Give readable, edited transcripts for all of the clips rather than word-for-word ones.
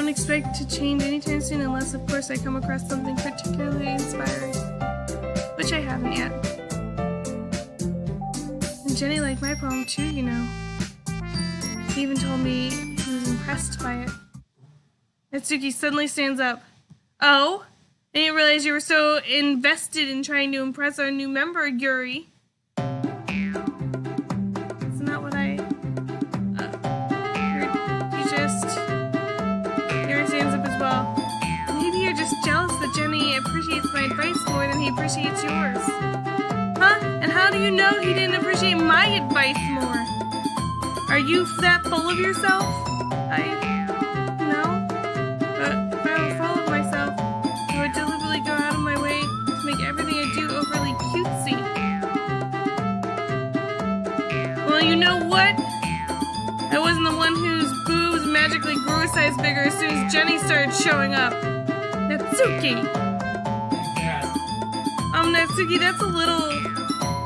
don't expect to change anytime soon unless, of course, I come across something particularly inspiring. Which I haven't yet. And Jenny liked my poem too, you know. He even told me he was impressed by it. Natsuki suddenly stands up. Oh? I didn't realize you were so invested in trying to impress our new member, Yuri. It's not what I... Yuri stands up as well. Maybe you're just jealous that Jenny appreciates my advice more than he appreciates yours. Huh? And how do you know he didn't appreciate my advice more? Are you that full of yourself? No. But if I were full of myself, I would deliberately go out of my way to make everything I do overly cutesy. Well, you know what? I wasn't the one whose boobs magically grew a size bigger as soon as Jenny started showing up. Natsuki! Natsuki, that's a little...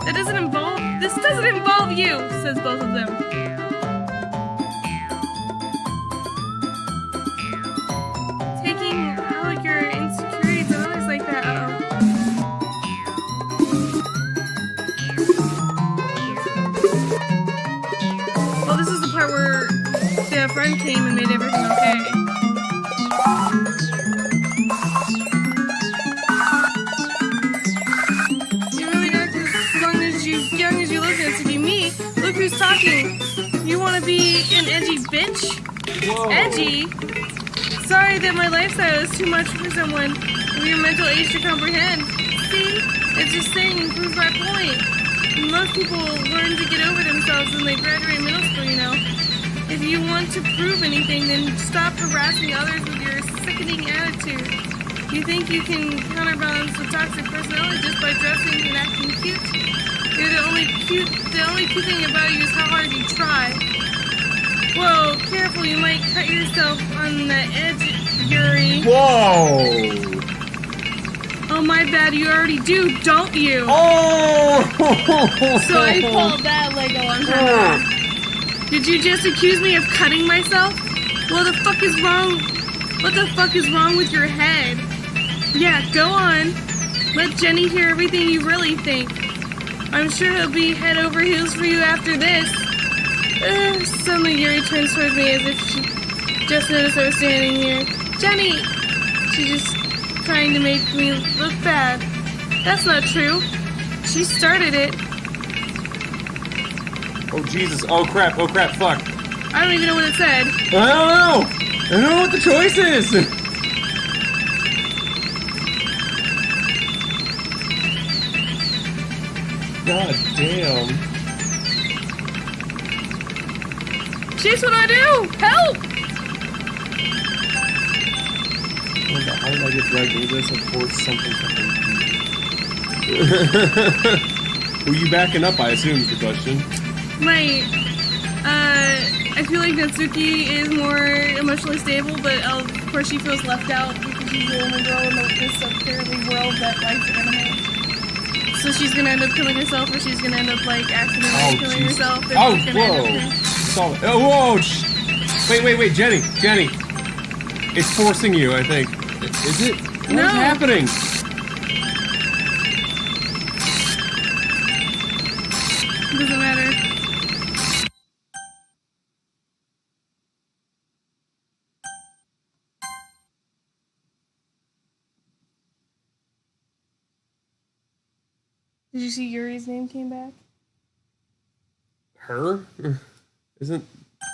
That doesn't involve... This doesn't involve you, says both of them. Taking out your insecurities and others like that, Well, this is the part where the friend came and made everything okay. You really act as young as you look, Natsuki. Me? Look who's talking. You want to be an edgy bitch? Whoa. Edgy? Sorry that my lifestyle is too much for someone of your mental age to comprehend. See? It's just saying proves my point. Most people learn to get over themselves when they graduate middle school, you know. If you want to prove anything, then stop harassing others with your sickening attitude. You think you can counterbalance the toxic personality just by dressing and acting cute? The only cute thing about you is how hard you try. Whoa, careful, you might cut yourself on the edge, Yuri. Whoa! Oh, my bad, you already do, don't you? Oh! So I pulled that like a long time ago. Did you just accuse me of cutting myself? What the fuck is wrong? What the fuck is wrong with your head? Yeah, go on. Let Jenny hear everything you really think. I'm sure he'll be head over heels for you after this. Suddenly Yuri turns towards me as if she just noticed I was standing here. Jenny! She's just trying to make me look bad. That's not true. She started it. Oh Jesus, oh crap, fuck. I don't even know what it said. I don't know! I don't know what the choice is! God damn. Chase, what do I do? Help! How did I get dragged into this? Of course, something. Were you backing up, I assume, is the question. Right. I feel like Natsuki is more emotionally stable, but of course she feels left out because she's the only girl in this apparently world that likes anime. So she's gonna end up killing herself, or she's gonna end up like accidentally killing herself. And Oh, whoa! Wait, Jenny. It's forcing you, I think. Is it? What is happening? Doesn't matter. Did you see Yuri's name came back? Her? Isn't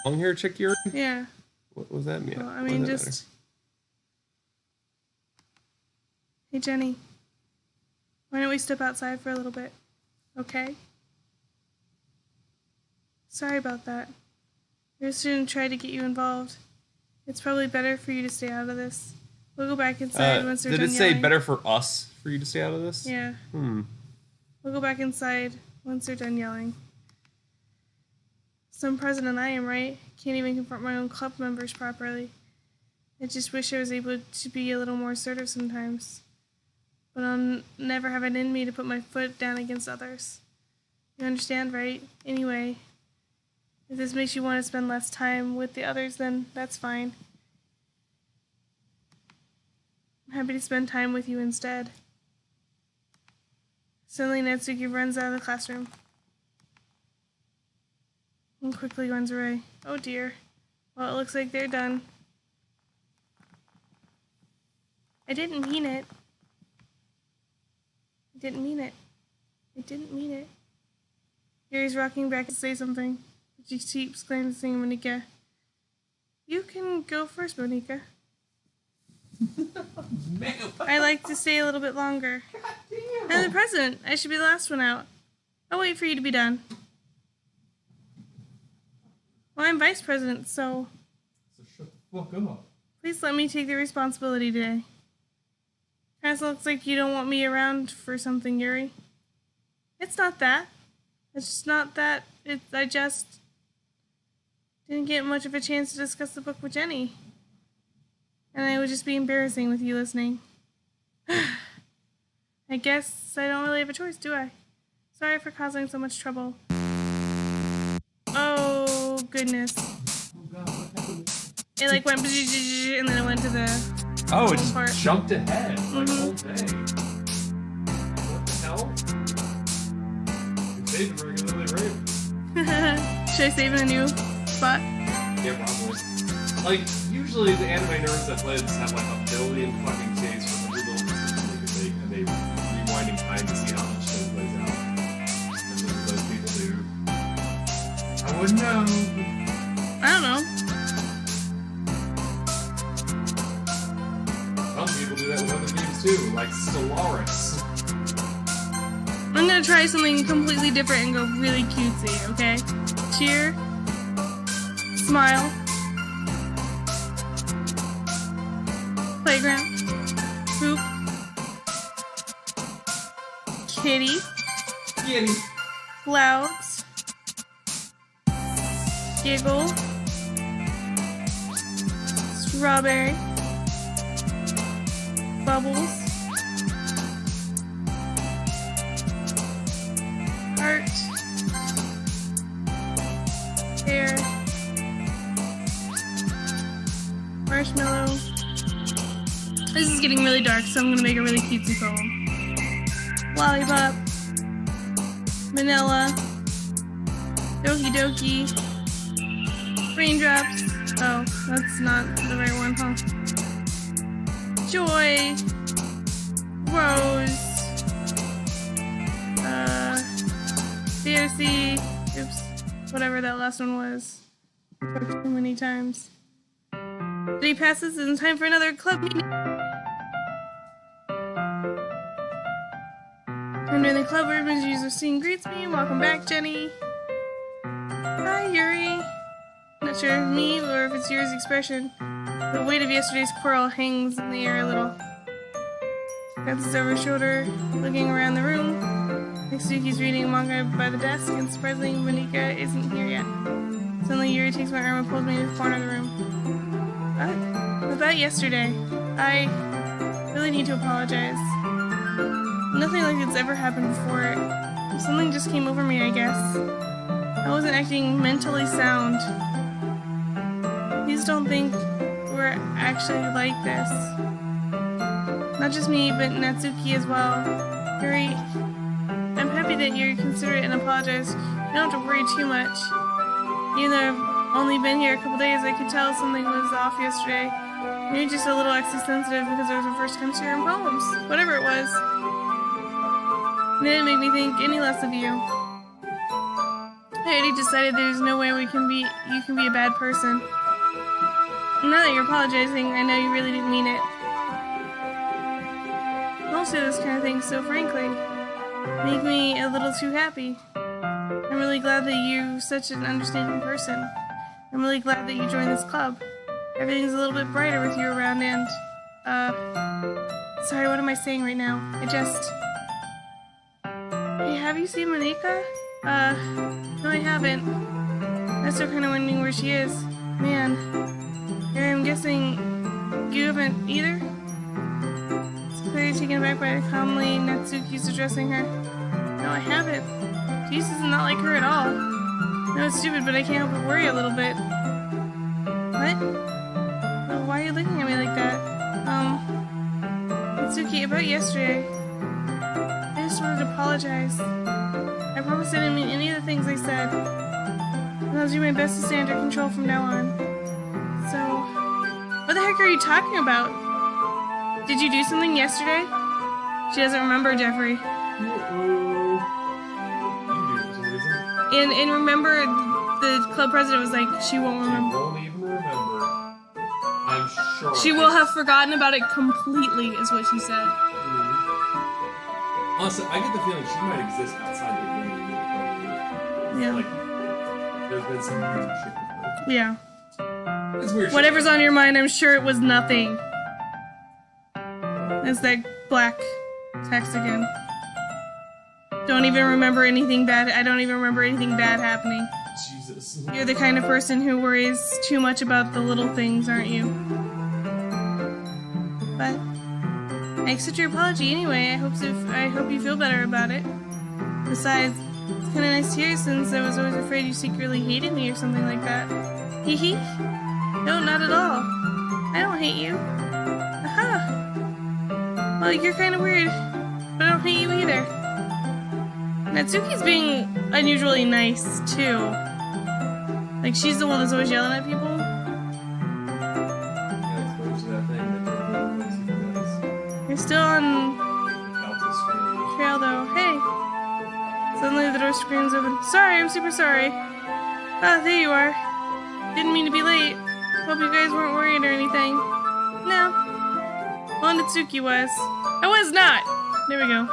long hair chick Yuri? Yeah. What was that mean? Well, I mean, just... Hey, Jenny. Why don't we step outside for a little bit? Okay? Sorry about that. Your student tried to get you involved. It's probably better for you to stay out of this. We'll go back inside once they're done yelling. Did it say better for us for you to stay out of this? Yeah. We'll go back inside once they're done yelling. Some president I am, right? Can't even confront my own club members properly. I just wish I was able to be a little more assertive sometimes. But I'll never have it in me to put my foot down against others. You understand, right? Anyway, if this makes you want to spend less time with the others, then that's fine. I'm happy to spend time with you instead. Suddenly Natsuki runs out of the classroom and quickly runs away. Oh dear. Well, it looks like they're done. I didn't mean it. I didn't mean it. I didn't mean it. Gary's rocking back to say something, but she keeps glancing at Monika. You can go first, Monika. Man, I like to stay a little bit longer. I'm the president. I should be the last one out. I'll wait for you to be done. Well, I'm vice president, so shut the fuck up. please let me take the responsibility today. Kinda looks like you don't want me around for something, Yuri. It's not that. It's just not that. I just didn't get much of a chance to discuss the book with Jenny. And it would just be embarrassing with you listening. I guess I don't really have a choice, do I? Sorry for causing so much trouble. Oh, goodness. Oh god, what happened? It like went and then it went to the Oh, it just part. jumped ahead like the whole thing. What the hell? It's saving regularly, right? Should I save in a new spot? Yeah, probably. Like, usually the anime nerds that play this have like a billion fucking saves for every little decision they can make, and they rewinding time to see how much thing plays out. And then those people do. I wouldn't know. I don't know. Some people do that with other games too, like Stellaris. I'm gonna try something completely different and go really cutesy, okay? Cheer. Smile. Playground. Poop. Kitty. Kitty. Clouds. Giggle. Strawberry. Bubbles. Heart. Hair. Marshmallow. This is getting really dark, so I'm gonna make a really cutesy poem. Lollipop. Vanilla. Doki Doki. Raindrops. Oh, that's not the right one, huh? Joy. Rose. Fantasy. Oops. Whatever that last one was. Spoke too many times. The day passes and it's time for another club meeting. Under the club room, as user scene greets me. Welcome back, Jenny. Hi, Yuri. Not sure if me or if it's Yuri's expression. The weight of yesterday's quarrel hangs in the air a little. Glances over his shoulder, looking around the room. Mitsuki's reading a manga by the desk, and surprisingly, Monika isn't here yet. Suddenly, Yuri takes my arm and pulls me to the corner of the room. What? About yesterday. I really need to apologize. Nothing like it's ever happened before. Something just came over me, I guess. I wasn't acting mentally sound. Please don't think we're actually like this. Not just me, but Natsuki as well. Yuri, I'm happy that you're considerate and apologize. You don't have to worry too much. Even though I've only been here a couple days, I could tell something was off yesterday. You're just a little extra sensitive because it was the first time sharing poems. Whatever it was. It didn't make me think any less of you. I already decided there's no way you can be a bad person. Now that you're apologizing, I know you really didn't mean it. Don't say this kind of thing so frankly. Make me a little too happy. I'm really glad that you're such an understanding person. I'm really glad that you joined this club. Everything's a little bit brighter with you around and, sorry, what am I saying right now? Hey, have you seen Monika? No, I haven't. I'm still kind of wondering where she is. Man, here I'm guessing you haven't either? It's clearly taken aback by how calmly Natsuki's addressing her. No, I haven't. Jesus is not like her at all. No, it's stupid, but I can't help but worry a little bit. What? Well, why are you looking at me like that? Suki, about yesterday. I just wanted to apologize. I promise I didn't mean any of the things I said. And I'll do my best to stay under control from now on. So, what the heck are you talking about? Did you do something yesterday? She doesn't remember, Jeffrey. And remember, the club president was like, she won't remember. She won't even remember. I'm sure. She will have forgotten about it completely, is what she said. Honestly, I get the feeling she might exist outside the game. Yeah. Like, there's been some weird shit with her. Yeah. It's weird. Whatever's on your mind, I'm sure it was nothing. It's that black text again. Don't even remember anything bad. I don't even remember anything bad happening. Jesus. You're the kind of person who worries too much about the little things, aren't you? But I accept your apology anyway. I hope you feel better about it. Besides, it's kind of nice to hear since I was always afraid you secretly hated me or something like that. Hee hee. No, not at all. I don't hate you. Aha. Well, you're kind of weird, but I don't hate you either. Natsuki's being unusually nice, too. Like, she's the one that's always yelling at people. Yeah, exposed to that thing that You're still on trail, though. Hey! Suddenly the door screams open. Sorry, I'm super sorry. Ah, there you are. Didn't mean to be late. Hope you guys weren't worried or anything. No. Well, Natsuki was. I was not! There we go.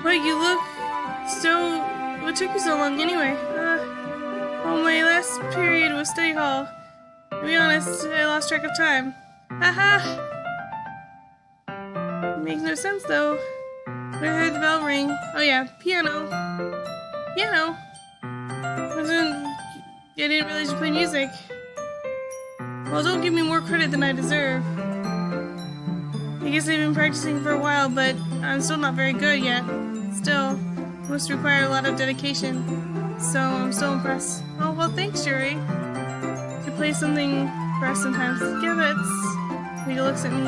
But you look so... What took you so long anyway? Well, my last period was study hall. To be honest, I lost track of time. Haha! Makes no sense though. I heard the bell ring. Oh yeah, piano. Piano? I didn't realize you play music. Well, don't give me more credit than I deserve. I guess I've been practicing for a while, but I'm still not very good yet. Still, must require a lot of dedication. So I'm still impressed. Oh, well, thanks, Yuri. You play something for us sometimes. Yeah, that's... He looks at me.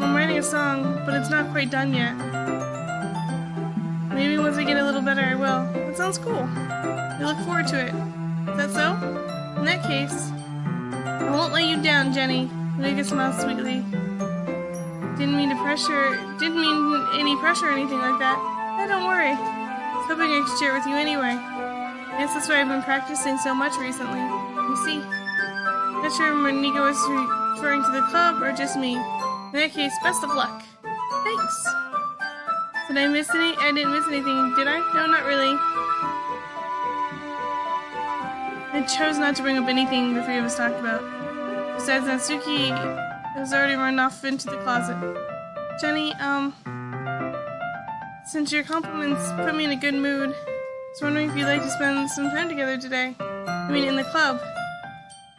I'm writing a song, but it's not quite done yet. Maybe once I get a little better, I will. That sounds cool. I look forward to it. Is that so? In that case, I won't let you down, Jenny. Omega smiled sweetly. Didn't mean any pressure or anything like that. Hey, don't worry. I was hoping I could share it with you anyway. Yes, that's why I've been practicing so much recently. You see. Not sure if Nico was referring to the club or just me. In that case, best of luck. Thanks. Did I miss any? I didn't miss anything, did I? No, not really. I chose not to bring up anything the three of us talked about. Besides, Natsuki has already run off into the closet. Jenny, since your compliments put me in a good mood, I was wondering if you'd like to spend some time together today. I mean, in the club.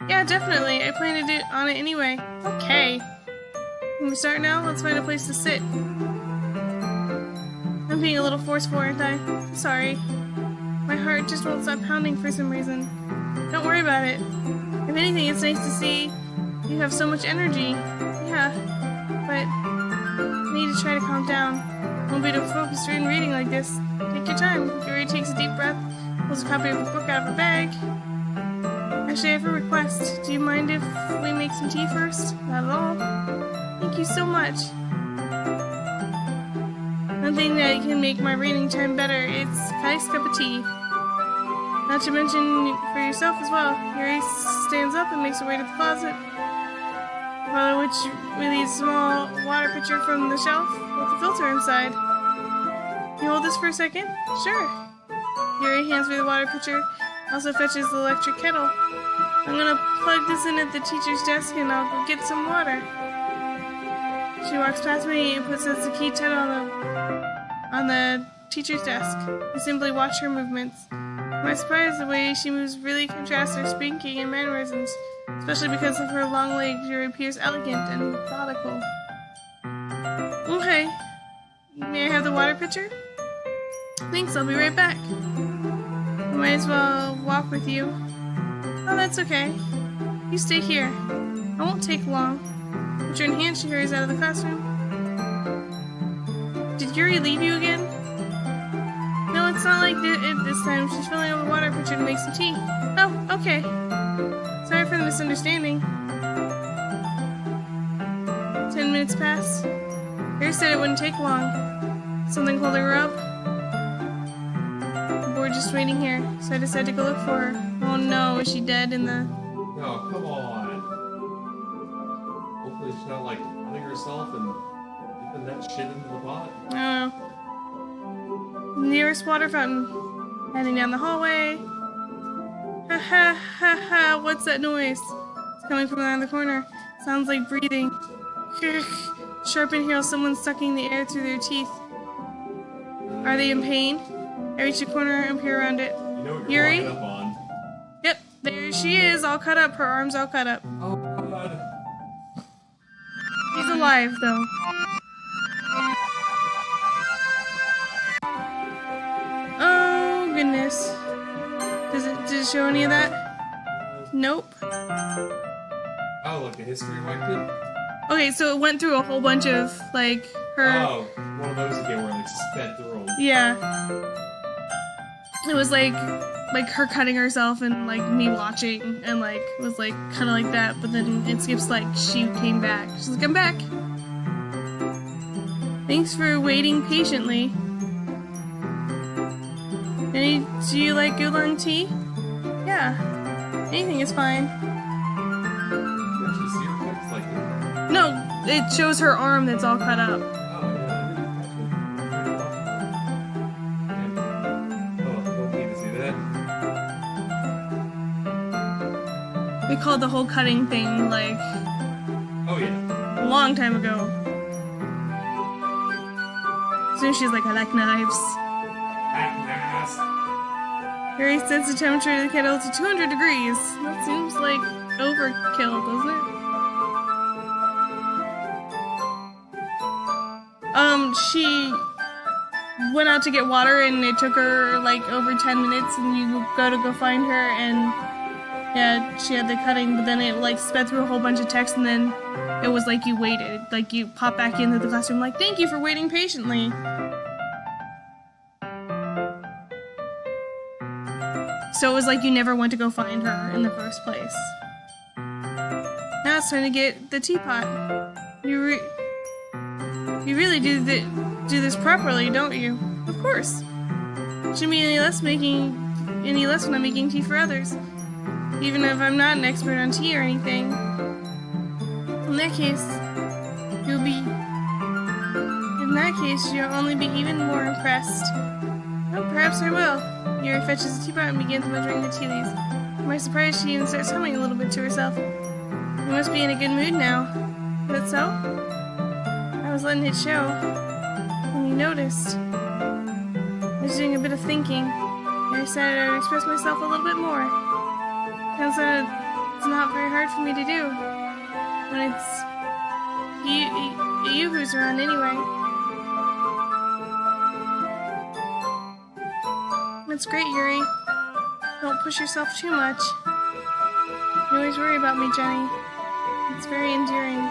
Yeah, definitely. I plan to do on it anyway. Okay. Can we start now? Let's find a place to sit. I'm being a little forceful, aren't I? Sorry. My heart just won't stop pounding for some reason. Don't worry about it. If anything, it's nice to see you have so much energy. Yeah, but I need to try to calm down. Won't be able to focus during reading like this. Take your time. Yuri takes a deep breath, pulls a copy of the book out of her bag. Actually, I have a request. Do you mind if we make some tea first? Not at all. Thank you so much. One thing that can make my reading time better, it's a nice cup of tea. Not to mention for yourself as well. Yuri stands up and makes her way to the closet, following which releases a small water pitcher from the shelf with a filter inside. You hold this for a second? Sure. Yuri hands me the water pitcher, also fetches the electric kettle. I'm gonna plug this in at the teacher's desk and I'll go get some water. She walks past me and puts the key tight on the teacher's desk. I simply watch her movements. To my surprise, the way she moves really contrasts her speaking and mannerisms, especially because of her long legs. She appears elegant and methodical. Okay. May I have the water pitcher? Thanks, I'll be right back. I might as well walk with you. Oh, that's okay. You stay here. I won't take long. Put your enhanced hurries out of the classroom. Did Yuri leave you again? No, it's not like it this time. She's filling up with water for you to make some tea. Oh, okay. Sorry for the misunderstanding. 10 minutes passed. Yuri said it wouldn't take long. Something holding her up. We're just waiting here, so I decided to go look for her. Oh no, is she dead in the... Oh, come on. Hopefully she's not, like, cutting herself and dipping that shit into the pot. I don't know. Nearest water fountain. Heading down the hallway. Ha ha ha ha, what's that noise? It's coming from around the corner. Sounds like breathing. Sharp inhale, someone's sucking the air through their teeth. Are they in pain? I reach the corner and peer around it. You know what Yuri? you're walking up on. Yep, there she is, all cut up. Her arms all cut up. Oh, God. She's alive, though. Oh, goodness. Does it show any of that? Nope. Oh, like a history of my kid? Okay, so it went through a whole bunch of, like, her... Oh, one of those again where it like sped through them. Yeah. It was like her cutting herself and like me watching and like it was like kind of like that, but then it skips like she came back. She's like, I'm back. Thanks for waiting patiently. Do you like oolong tea? Yeah. Anything is fine. You actually see her face like that? No, it shows her arm that's all cut up. Oh, yeah, I didn't catch it. Oh, don't need to see that. We called the whole cutting thing like Oh, yeah. a long time ago. Soon she's like, I like knives. Yuri sets the temperature of the kettle to 200 degrees. That seems like overkill, doesn't it? She went out to get water and it took her like over 10 minutes and you go find her and yeah, she had the cutting, but then it like sped through a whole bunch of text and then it was like you waited. Like you pop back into the classroom like, thank you for waiting patiently. So it was like you never went to go find her in the first place. Now it's time to get the teapot. You really do this properly, don't you? Of course. Shouldn't be any less when I'm making tea for others. Even if I'm not an expert on tea or anything. In that case, you'll only be even more impressed. Oh, perhaps I will. Yuri fetches the teapot and begins muttering the tea leaves. To my surprise, she even starts humming a little bit to herself. You must be in a good mood now. Is that so? I was letting it show. When you noticed. I was doing a bit of thinking. I decided I would express myself a little bit more. Turns out it's not very hard for me to do. When it's you who's around anyway. That's great, Yuri. Don't push yourself too much. You always worry about me, Jenny. It's very endearing.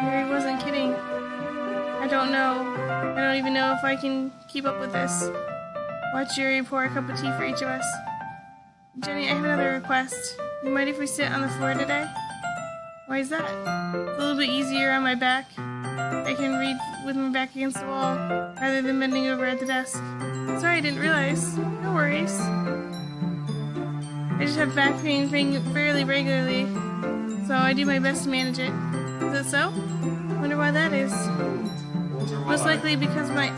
Yuri wasn't kidding. I don't even know if I can keep up with this. Watch Yuri pour a cup of tea for each of us. Jenny, I have another request. You mind if we sit on the floor today? Why is that? It's a little bit easier on my back. I can read with my back against the wall, rather than bending over at the desk. Sorry, I didn't realize. No worries. I just have back pain fairly regularly, so I do my best to manage it. Is that so? Wonder why that is. Most likely because my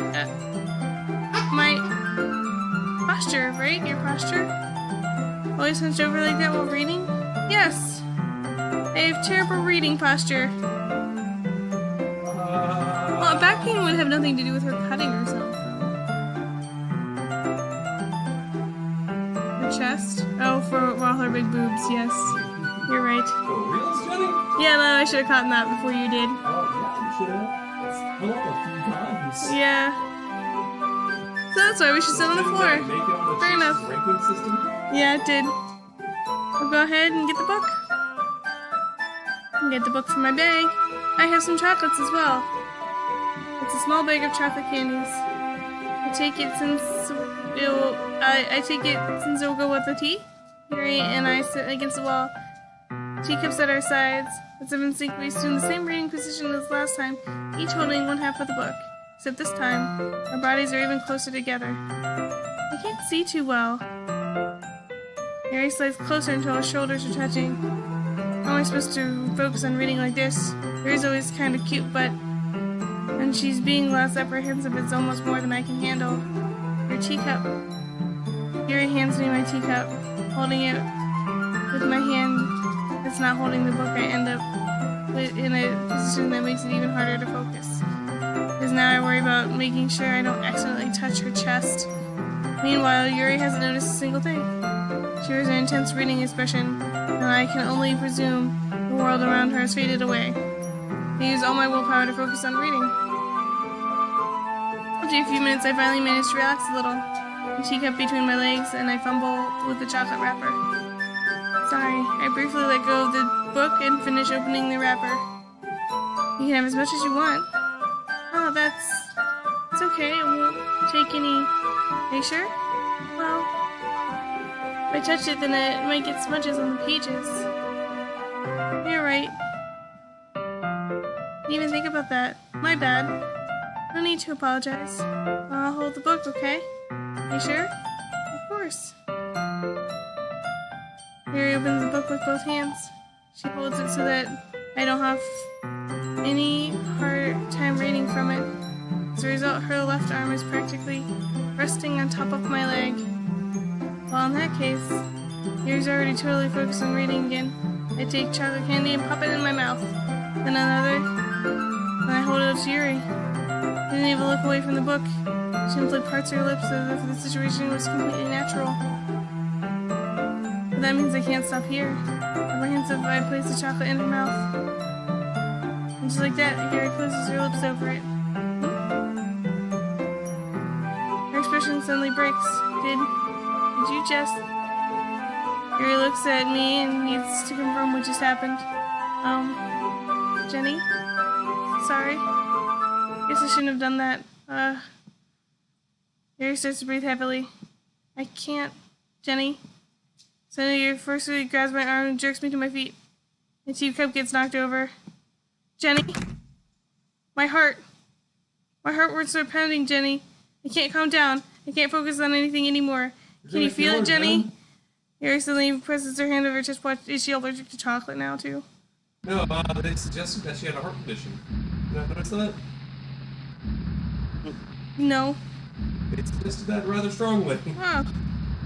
posture, right? Your posture? Always hunched over like that while reading? Yes! I have terrible reading posture. Well, back pain would have nothing to do with her cutting herself, though. Her chest? Oh, for all her big boobs, yes. You're right. For reals, Jenny? Yeah, no, I should have caught that before you did. Oh, yeah, you should have. It's come up a few times. Yeah. So that's why we should sit on the floor. Did that make it on the Fair Chiefs enough. ranking system? Yeah, it did. I'll go ahead and get the book. And get the book from my bag. I have some chocolates as well. It's a small bag of chocolate candies. I take it since it will go with the tea. Yuri and I sit against the wall. Teacups at our sides. As if in sync, we stood in the same reading position as last time, each holding one half of the book. Except this time, our bodies are even closer together. I can't see too well. Yuri slides closer until our shoulders are touching. How am I supposed to focus on reading like this? Yuri's always kind of cute, but when she's being less apprehensive, it's almost more than I can handle. Your teacup. Yuri hands me my teacup. Holding it with my hand that's not holding the book, I end up in a position that makes it even harder to focus. Because now I worry about making sure I don't accidentally touch her chest. Meanwhile, Yuri hasn't noticed a single thing. She wears an intense reading expression, and I can only presume the world around her has faded away. I use all my willpower to focus on reading. After a few minutes, I finally manage to relax a little. The teacup between my legs, and I fumble with the chocolate wrapper. Sorry, I briefly let go of the book and finish opening the wrapper. You can have as much as you want. Oh, it's okay. It won't take any. Are you sure? Well, if I touch it, then it might get smudges on the pages. You're right. Didn't even think about that. My bad. No need to apologize. I'll hold the book, okay? You sure? Of course. Mary opens the book with both hands. She holds it so that I don't have any hard time reading from it. As a result, her left arm is practically resting on top of my leg. Well, in that case, Yuri's already totally focused on reading again. I take chocolate candy and pop it in my mouth. Then another, and I hold it up to Yuri. I didn't even look away from the book. She simply parts her lips as if the situation was completely natural. But that means I can't stop here. Apprehensive, I place the chocolate in her mouth. And just like that, Yuri closes her lips over it. Her expression suddenly breaks. Did you just... Yuri looks at me and needs to confirm what just happened. Jenny? Sorry. Guess I shouldn't have done that. Yuri starts to breathe heavily. I can't, Jenny. Suddenly, Yuri forcefully grabs my arm and jerks me to my feet. My teacup gets knocked over. Jenny? My heart would start pounding, Jenny. I can't calm down. I can't focus on anything anymore. Can you feel it, Jenny? Yuri suddenly presses her hand over her chest. Is she allergic to chocolate now, too? No, they suggested that she had a heart condition. Did I notice that? No. They suggested that rather strongly. Oh.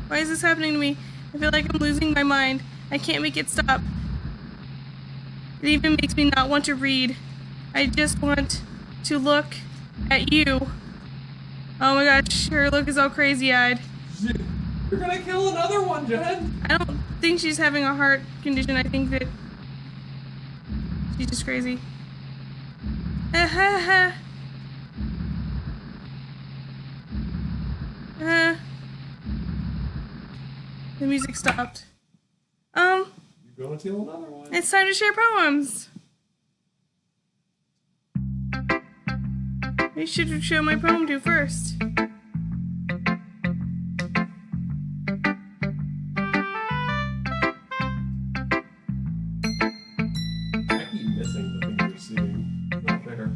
Why is this happening to me? I feel like I'm losing my mind. I can't make it stop. It even makes me not want to read. I just want to look at you. Oh my gosh, her look is all crazy-eyed. You're gonna kill another one, Jen! I don't think she's having a heart condition. I think that she's just crazy. The music stopped. You're gonna kill another one. It's time to share poems. I should show my poem to first. I keep missing the thing you're seeing. It's not fair.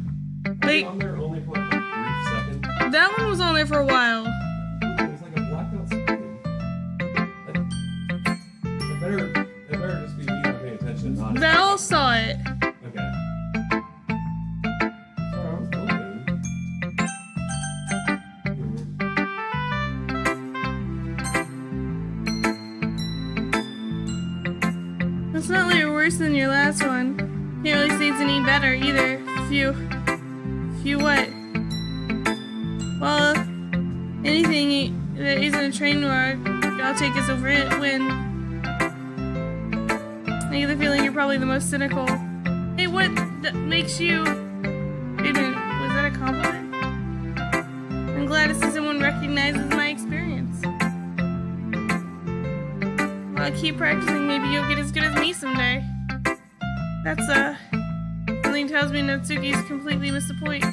Wait. On there only for like a brief second. That one was on there for a while. It was like a blackout screen. It better just be me not paying attention, not Val saw it. Okay. Sorry, I was looking. It's not like worse than your last one. Can't really say it's any better either. Phew what? Well, anything that isn't a train wreck, I'll take as a win. I get the feeling you're probably the most cynical. Hey, what makes you... Wait a minute, was that a compliment? I'm glad to see someone recognizes my experience. Well, Well, keep practicing. Maybe you'll get as good as me someday. That's, something tells me Natsuki's completely missed the point.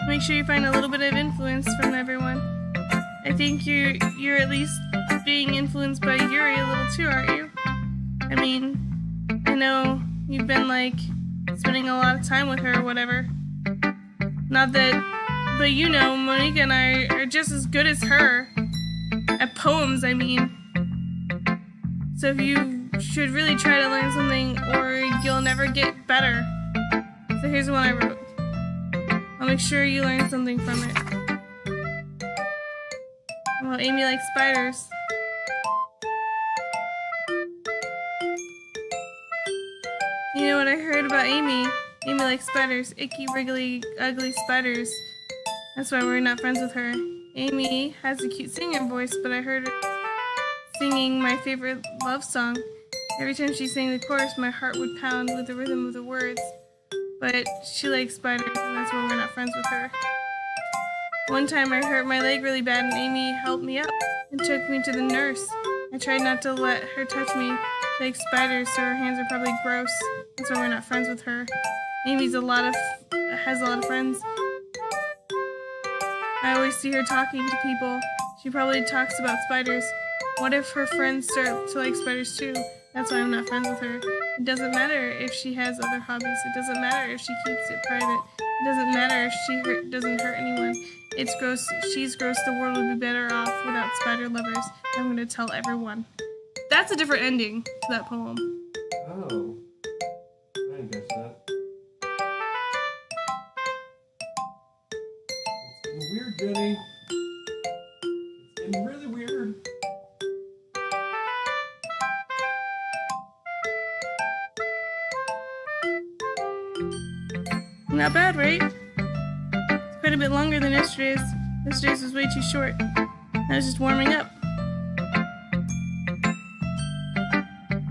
Make sure you find a little bit of influence from everyone. I think you're at least being influenced by Yuri a little too, aren't you? I mean, I know you've been, like, spending a lot of time with her or whatever. Not that, but you know, Monica and I are just as good as her. At poems, I mean. So if you should really try to learn something or you'll never get better. So here's the one I wrote. I'll make sure you learn something from it. Well, Amy likes spiders. You know what I heard about Amy? Amy likes spiders. Icky, wriggly, ugly spiders. That's why we're not friends with her. Amy has a cute singing voice, but I heard her singing my favorite love song. Every time she sang the chorus, my heart would pound with the rhythm of the words. But she likes spiders, and that's why we're not friends with her. One time I hurt my leg really bad, and Amy helped me up and took me to the nurse. I tried not to let her touch me. She likes spiders, so her hands are probably gross. That's why we're not friends with her. Amy has a lot of friends. I always see her talking to people. She probably talks about spiders. What if her friends start to like spiders too? That's why I'm not friends with her. It doesn't matter if she has other hobbies. It doesn't matter if she keeps it private. It doesn't matter if she doesn't hurt anyone. It's gross. She's gross. The world would be better off without spider lovers. I'm going to tell everyone. That's a different ending to that poem. Oh. I didn't get that. It's getting weird, Jenny. It's getting really weird. Not bad, right? It's quite a bit longer than yesterday's. Yesterday's was way too short. I was just warming up.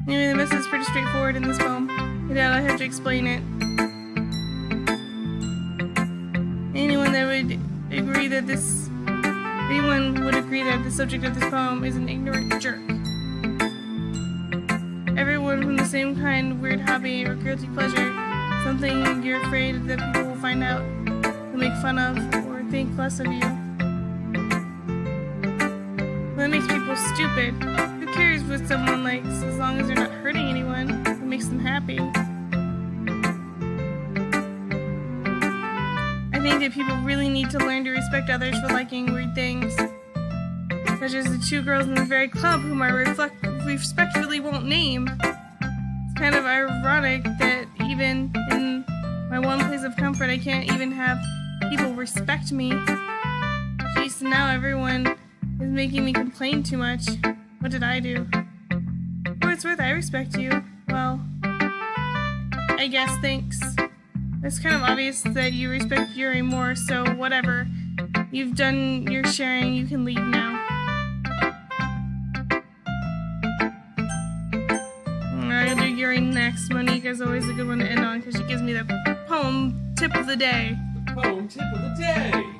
Anyway, the message is pretty straightforward in this poem. I doubt I have to explain it. Anyone would agree that the subject of this poem is an ignorant jerk. Everyone from the same kind, weird hobby or guilty pleasure, something you're afraid that people will find out, will make fun of, or think less of you. That makes people stupid. Who cares what someone likes as long as they're not hurting anyone? It makes them happy. I think that people really need to learn to respect others for liking weird things. Such as the two girls in the very club whom I respectfully won't name. It's kind of ironic that even in my one place of comfort I can't even have people respect me. Jeez, now everyone is making me complain too much. What did I do? For what it's worth, I respect you. Well, I guess thanks. It's kind of obvious that you respect Yuri more, so whatever. You've done your sharing, you can leave now. I'll do Yuri next. Monica's always a good one to end on because she gives me the poem tip of the day. The poem tip of the day!